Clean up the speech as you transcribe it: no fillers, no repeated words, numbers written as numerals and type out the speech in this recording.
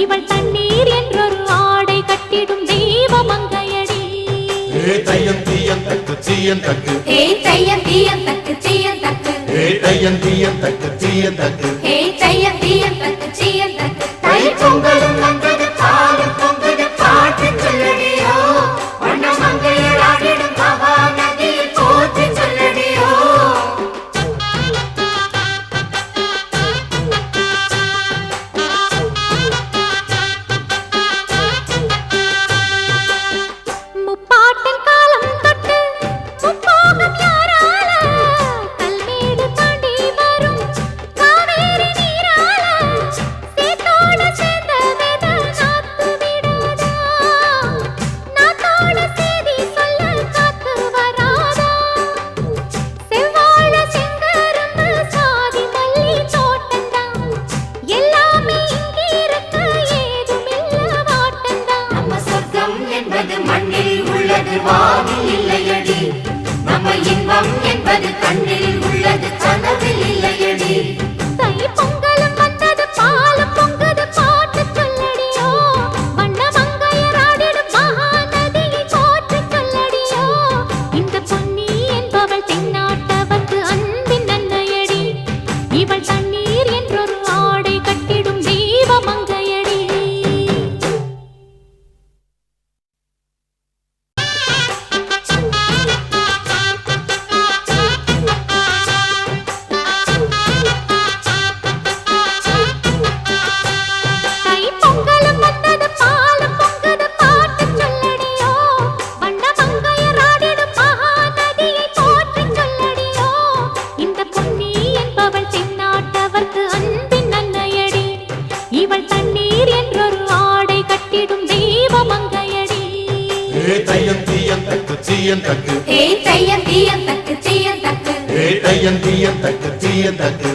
இவள் தண்ணீர் என்றொரு ஆடை கட்டிடும் தெய்வ மங்கையடி. தையம் தீயம் தக்கு தீயம் தக்கு தையம் தீயம் தக்கு தீயம் தக்கு தையம் தீயம் தக்கு தீயம் தக்கு தையம் தீயம் தக்கு தீயம் தக்கு. தை பொங்கலும் வந்தது பாலும் பொங்குது பாட்டு சொல்லடியோ வண்ண மங்கையர் ஆடிடும் மகாநதியில் போற்றி சொல்லடியோ. முப்பாட்டின் காலம் தொட்டு முப்போகம் யாரால கல்மேடு தாண்டி வரும் காவேரி நீரால சேத்தோடு சேர்ந்த வேத நாத்து விடாதா, நாத்தோட சேதி சொல்ல காத்து வராதா. செவ்வாழ செங்கரும்பு சாதி மல்லி தோட்டந்தான் எல்லாமே இங்கிருக்க ஏதுமில்ல வாட்டந்தான். நம்ம சொர்க்கம் என்பது மண்ணில் உள்ளது வானில் இல்லையடி, நம்ம இன்பம் என்பது கண்ணில் உள்ளது கனவில் இல்லையடி. தை பொங்கலும் வந்தது பாலும் பொங்குது பாட்டு சொல்லடியோ வண்ண மங்கையர் ஆடிடும் மகாநதியை போற்றி சொல்லடியோ. இந்த பொன்னி என்பவள் தென்னாட்டவர்க்கு அன்பின் நன்மையடி. இவள் தண்ணீர் என்றொரு ஆடை கட்டிடும் தெய்வ மங்கையடி. தை பொங்கலும் வந்தது பாலும் பொங்குது பாட்டு சொல்லடியோ வண்ண மங்கையர் ஆடிடும் மகாநதியை போற்றி சொல்லடியோ. இந்த பொன்னி என்பவள் தென்னாட்டவர்க்கு அன்பின் நன்மையடி. இவள் தண்ணீர் என்றொரு ஆடை கட்டிடும் தெய்வ மங்கையடி. தையம் தீயம் தக்கு தீயம் தக்கு தையம் தீயம் தக்கு தீயம் தக்கு தையம் தீயம் தக்கு தீயம் தக்கு